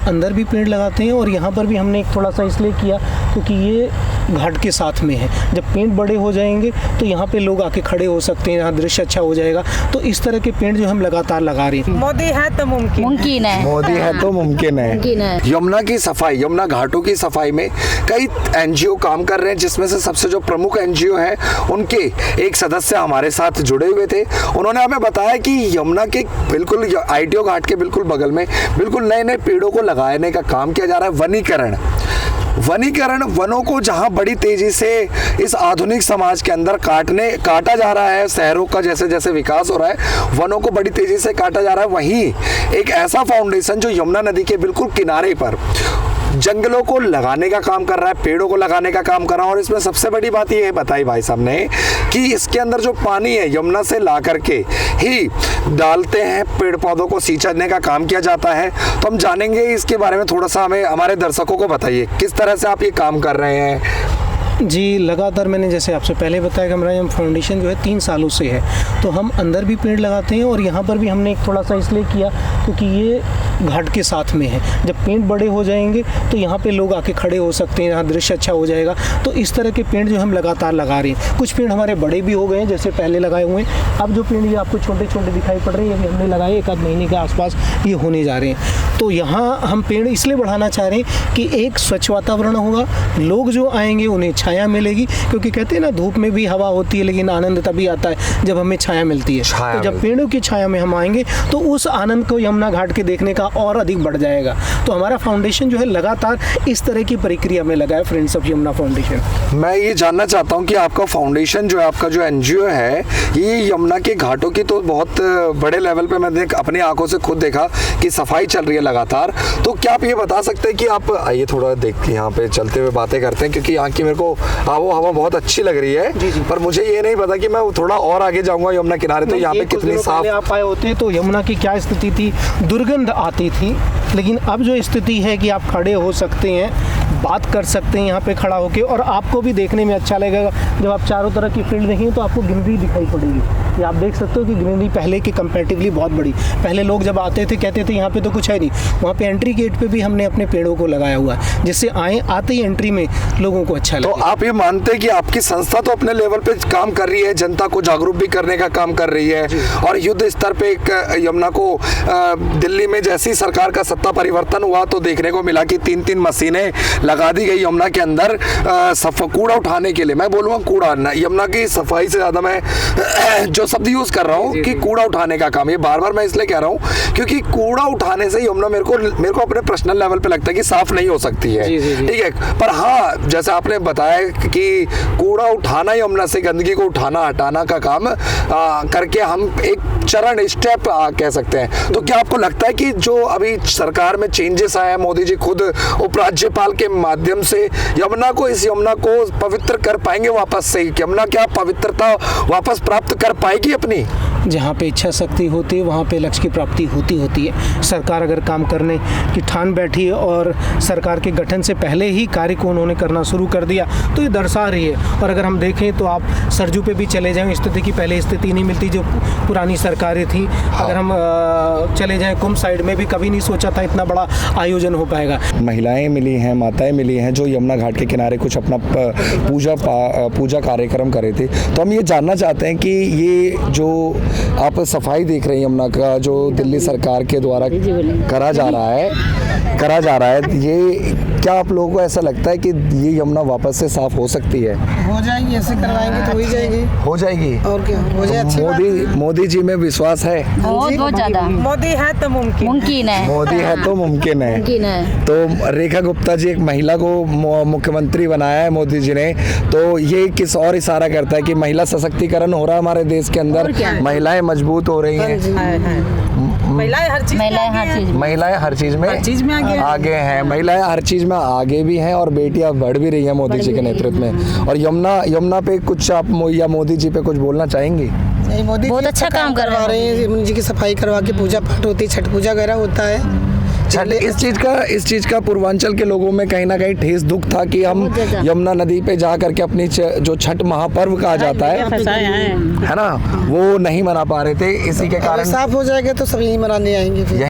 अंदर भी पेड़ लगाते हैं और यहाँ पर भी हमने एक थोड़ा सा इसलिए किया क्योंकि ये घाट के साथ में है। जब पेड़ बड़े हो जाएंगे तो यहाँ पे लोग आके खड़े हो सकते हैं, यहाँ दृश्य अच्छा हो जाएगा। तो इस तरह के पेड़ जो हम लगातार लगा रहे हैं। मोदी है तो मुमकिन है, मोदी है तो मुमकिन है। यमुना की सफाई, यमुना घाटों की सफाई में कई एनजीओ काम कर रहे हैं, जिसमें से सबसे जो प्रमुख एनजीओ है उनके एक सदस्य हमारे साथ जुड़े हुए थे। उन्होंने हमें बताया कि यमुना के बिल्कुल ITO घाट के बिल्कुल बगल में बिल्कुल नए नए पेड़ों को लगाने का काम किया जा रहा है। वनीकरण, वनों को जहां बड़ी तेजी से इस आधुनिक समाज के अंदर काटा जा रहा है, शहरों का जैसे जैसे विकास हो रहा है, वनों को बड़ी तेजी से काटा जा रहा है। वहीं एक ऐसा फाउंडेशन जो यमुना नदी के बिल्कुल किनारे पर जंगलों को लगाने का काम कर रहा है, पेड़ों को लगाने का काम कर रहा है। और इसमें सबसे बड़ी बात ये बताई भाई साहब ने कि इसके अंदर जो पानी है यमुना से ला करके ही डालते हैं, पेड़ पौधों को सींचने का काम किया जाता है। तो हम जानेंगे इसके बारे में थोड़ा सा, हमें हमारे दर्शकों को बताइए किस तरह से आप ये काम कर रहे हैं। जी, लगातार मैंने जैसे आपसे पहले बताया कि हमारा फाउंडेशन जो है 3 सालों से है। तो हम अंदर भी पेड़ लगाते हैं और यहाँ पर भी हमने एक थोड़ा सा इसलिए किया क्योंकि ये घाट के साथ में है। जब पेड़ बड़े हो जाएंगे तो यहाँ पे लोग आके खड़े हो सकते हैं, यहाँ दृश्य अच्छा हो जाएगा। तो इस तरह के पेड़ जो हम लगातार लगा रहे हैं। कुछ पेड़ हमारे बड़े भी हो गए हैं, जैसे पहले लगाए हुए हैं। अब जो पेड़ ये आपको छोटे छोटे दिखाई पड़ रहे हैं, ये भी हमने लगाए 1 आध महीने के आसपास ये होने जा रहे हैं। तो यहाँ हम पेड़ इसलिए बढ़ाना चाह रहे हैं कि एक स्वच्छ वातावरण होगा, लोग जो आएंगे उन्हें छाया मिलेगी, क्योंकि कहते हैं ना धूप में भी हवा होती है लेकिन आनंद तभी आता है जब हमें छाया मिलती है। तो जब पेड़ों की छाया में हम आएंगे तो उस आनंद को यमुना घाट के देखने का और अधिक बढ़ जाएगा। तो हमारा फाउंडेशन जो है लगातार इस तरह की प्रक्रिया में लगा है, फ्रेंड्स ऑफ यमुना फाउंडेशन। मैं ये जानना चाहता हूँ कि आपका फाउंडेशन जो है, आपका जो एनजीओ है, ये यमुना के घाटों की तो बहुत बड़े लेवल पे मैंने अपनी आंखों से खुद देखा कि सफाई चल रही है लगातार। तो क्या आप ये बता सकते हैं कि आप आइए थोड़ा देखते यहाँ पे चलते हुए बातें करते हैं, क्योंकि यहाँ की मेरे को आबो हवा बहुत अच्छी लग रही है। जी। पर मुझे ये नहीं पता कि मैं थोड़ा और आगे जाऊंगा यमुना किनारे तो यहाँ पे कितनी साफ आप आए होते तो यमुना की क्या स्थिति थी, दुर्गंध आती थी। लेकिन अब जो स्थिति है कि आप खड़े हो सकते हैं, बात कर सकते हैं यहाँ पे खड़ा होके, और आपको भी देखने में अच्छा लगेगा। जब आप चारों तरफ की फील्ड देखेंगे तो आपको ग्रीनरी दिखाई पड़ेगी। ये आप देख सकते हो कि ग्रीनरी पहले के कंपैरेटिवली बहुत बड़ी। पहले लोग जब आते थे कहते थे यहाँ पे तो कुछ है नहीं, वहाँ पे एंट्री गेट पे भी हमने अपने पेड़ों को लगाया हुआ है, जिससे आते ही एंट्री में लोगों को अच्छा लगे। तो आप ये मानते हैं कि आपकी संस्था तो अपने लेवल पे काम कर रही है, जनता को जागरूक भी करने का काम कर रही है, और युद्ध स्तर पे एक यमुना को दिल्ली में जैसी सरकार का सत्ता परिवर्तन हुआ तो देखने को मिला कि 3-3 मशीनें लगा दी गई यमुना के अंदर कूड़ा उठाने के लिए। मैं बोलूँगा कूड़ा, यमुना की सफाई से ज़्यादा मैं जो शब्द यूज़ कर रहा हूँ कि कूड़ा उठाने का काम। ये बार बार मैं इसलिए कह रहा हूँ क्योंकि कूड़ा उठाने से यमुना मेरे को अपने पर्सनल लेवल पे लगता है कि साफ नहीं हो सकती है, ठीक है। पर हाँ, जैसे आपने बताया कि कूड़ा उठाना, यमुना से गंदगी को उठाना हटाना का काम करके हम एक चरण स्टेप कह सकते हैं। तो क्या आपको लगता है कि जो अभी सरकार में चेंजेस आए हैं, मोदी जी खुद उपराज्यपाल के माध्यम से यमुना को पवित्र कर पाएंगे वापस से? यमुना क्या पवित्रता वापस प्राप्त कर पाएगी अपनी? जहाँ पे इच्छा शक्ति होती है वहाँ पे लक्ष्य की प्राप्ति होती है। सरकार अगर काम करने की ठान बैठी है और सरकार के गठन से पहले ही कार्य को उन्होंने करना शुरू कर दिया तो ये दर्शा रही है। और अगर हम देखें तो आप सरजू पे भी चले जाएं, स्थिति की पहले स्थिति नहीं मिलती जो पुरानी सरकारें थी। अगर हम चले जाएं कुंभ साइड में भी कभी नहीं सोचा था इतना बड़ा आयोजन हो पाएगा। महिलाएं मिली हैं, माताएं मिली हैं जो यमुना घाट के किनारे कुछ अपना पूजा कार्यक्रम करे थे। तो हम ये जानना चाहते हैं कि ये जो आप सफाई देख रहे हैं यमुना का, जो दिल्ली सरकार के द्वारा करा जा रहा है, ये क्या आप लोगों को ऐसा लगता है कि ये यमुना वापस से साफ हो सकती है? हो जाएगी, ऐसे करवाएंगे तो हो जाएगी। और क्या हो जाए? अच्छी मोदी जी में विश्वास है? बहुत ज्यादा। मोदी है तो मुमकिन है। मोदी है तो मुमकिन है। तो रेखा गुप्ता जी, एक महिला को मुख्यमंत्री बनाया है मोदी जी ने, तो ये किस और इशारा करता है कि महिला सशक्तिकरण हो रहा है हमारे देश के अंदर, महिलाएं मजबूत हो रही हैं। महिलाएं हर चीज में आगे हैं। महिलाएं हर चीज में आगे भी हैं और बेटियां बढ़ भी रही हैं मोदी जी के नेतृत्व में। और यमुना पे कुछ आप या मोदी जी पे कुछ बोलना चाहेंगे? मोदी बहुत अच्छा काम करवा रहे हैं। यमुना जी की सफाई करवा के पूजा पाठ होती है, छठ पूजा वगैरह होता है। इस चीज का पूर्वांचल के लोगों में कहीं ना कहीं ठेस दुख था कि हम यमुना नदी पे जा करके अपनी जो छठ महापर्व कहा जाता है ना, वो नहीं मना पा रहे थे। इसी के कारण साफ हो जाएगा तो सभी मनाने आएंगे फिर।